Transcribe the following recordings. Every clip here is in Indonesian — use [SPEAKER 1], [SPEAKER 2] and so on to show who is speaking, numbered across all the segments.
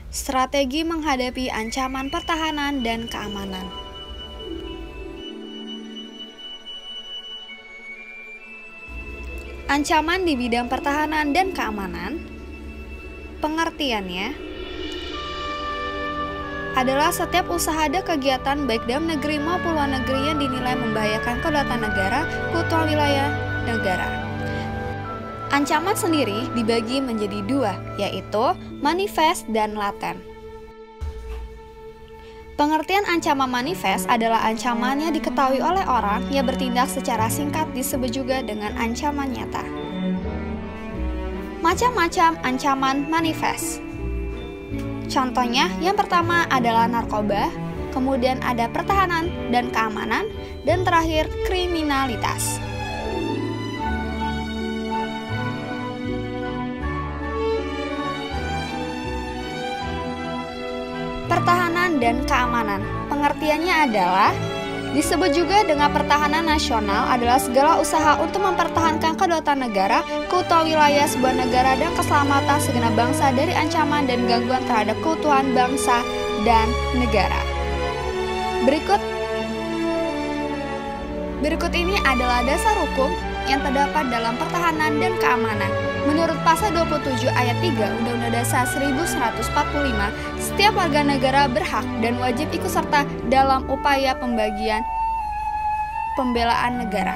[SPEAKER 1] Strategi menghadapi ancaman pertahanan dan keamanan. Ancaman di bidang pertahanan dan keamanan, pengertiannya adalah setiap usaha dan kegiatan baik dalam negeri maupun luar negeri yang dinilai membahayakan kedaulatan negara, keutuhan wilayah negara. Ancaman sendiri dibagi menjadi dua, yaitu manifest dan laten. Pengertian ancaman manifest adalah ancaman yang diketahui oleh orang yang bertindak secara singkat, disebut juga dengan ancaman nyata. Macam-macam ancaman manifest. Contohnya, yang pertama adalah narkoba, kemudian ada pertahanan dan keamanan, dan terakhir kriminalitas. Pertahanan dan keamanan, pengertiannya adalah disebut juga dengan pertahanan nasional adalah segala usaha untuk mempertahankan kedaulatan negara, keutuhan wilayah sebuah negara, dan keselamatan segenap bangsa dari ancaman dan gangguan terhadap keutuhan bangsa dan negara. Berikut ini adalah dasar hukum yang terdapat dalam pertahanan dan keamanan. Menurut pasal 27 ayat 3 Undang-Undang Dasar 1945, setiap warga negara berhak dan wajib ikut serta dalam upaya pembelaan negara.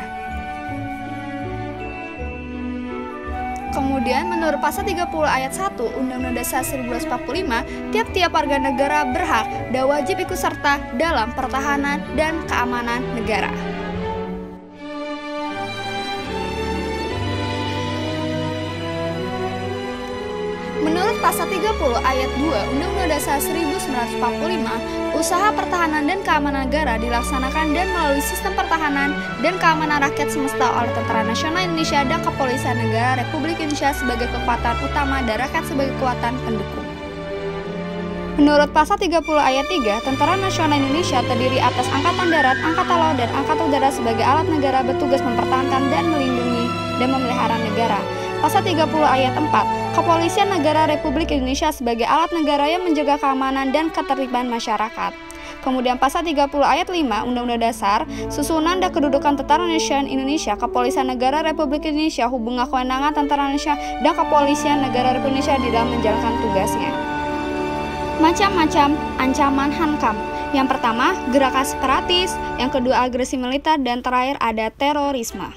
[SPEAKER 1] Kemudian menurut pasal 30 ayat 1 Undang-Undang Dasar 1945, tiap-tiap warga negara berhak dan wajib ikut serta dalam pertahanan dan keamanan negara. Menurut pasal 30 ayat 2 Undang-Undang Dasar 1945, usaha pertahanan dan keamanan negara dilaksanakan dan melalui sistem pertahanan dan keamanan rakyat semesta oleh Tentara Nasional Indonesia dan Kepolisian Negara Republik Indonesia sebagai kekuatan utama dan rakyat sebagai kekuatan pendukung. Menurut pasal 30 ayat 3, Tentara Nasional Indonesia terdiri atas Angkatan Darat, Angkatan Laut, dan Angkatan Udara sebagai alat negara bertugas mempertahankan dan melindungi dan memelihara negara. Pasal 30 ayat 4, Kepolisian Negara Republik Indonesia sebagai alat negara yang menjaga keamanan dan ketertiban masyarakat. Kemudian pasal 30 ayat 5 Undang-Undang Dasar, susunan dan kedudukan Tentara Nasional Indonesia, Kepolisian Negara Republik Indonesia, hubungan kewenangan Tentara Nasional dan Kepolisian Negara Republik Indonesia di dalam menjalankan tugasnya. Macam-macam ancaman hankam. Yang pertama, gerakan separatis, yang kedua agresi militer, dan terakhir ada terorisme.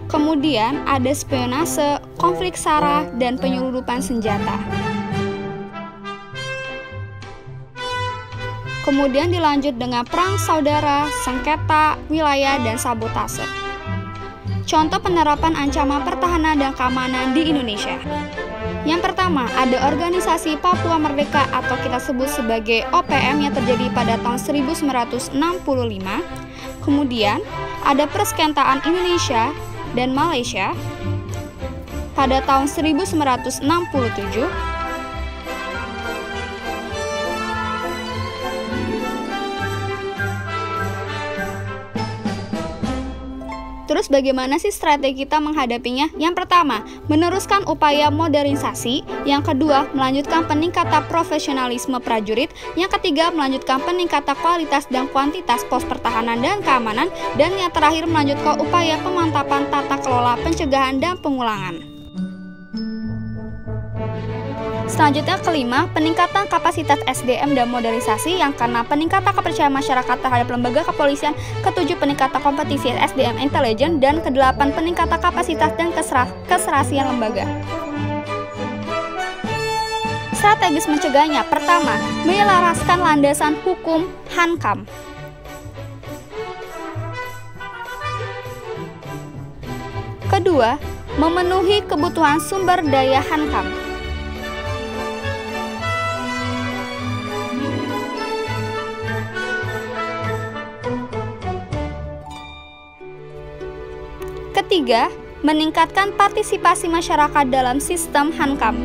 [SPEAKER 1] Kemudian ada spionase, konflik SARA, dan penyelundupan senjata. Kemudian dilanjut dengan perang saudara, sengketa, wilayah, dan sabotase. Contoh penerapan ancaman pertahanan dan keamanan di Indonesia. Yang pertama, ada organisasi Papua Merdeka atau kita sebut sebagai OPM yang terjadi pada tahun 1965. Kemudian, ada perskentaan Indonesia dan Malaysia pada tahun 1967. Terus bagaimana sih strategi kita menghadapinya? Yang pertama, meneruskan upaya modernisasi. Yang kedua, melanjutkan peningkatan profesionalisme prajurit. Yang ketiga, melanjutkan peningkatan kualitas dan kuantitas pos pertahanan dan keamanan. Dan yang terakhir, melanjutkan upaya pemantapan tata kelola pencegahan dan pengulangan. Selanjutnya kelima, peningkatan kapasitas SDM dan modernisasi, yang karena peningkatan kepercayaan masyarakat terhadap lembaga kepolisian. Ketujuh, peningkatan kompetisi SDM intelijen, dan kedelapan, peningkatan kapasitas dan keserasian lembaga. Strategis mencegahnya, pertama, menyelaraskan landasan hukum hankam. Kedua, memenuhi kebutuhan sumber daya hankam. Ketiga, meningkatkan partisipasi masyarakat dalam sistem hankam.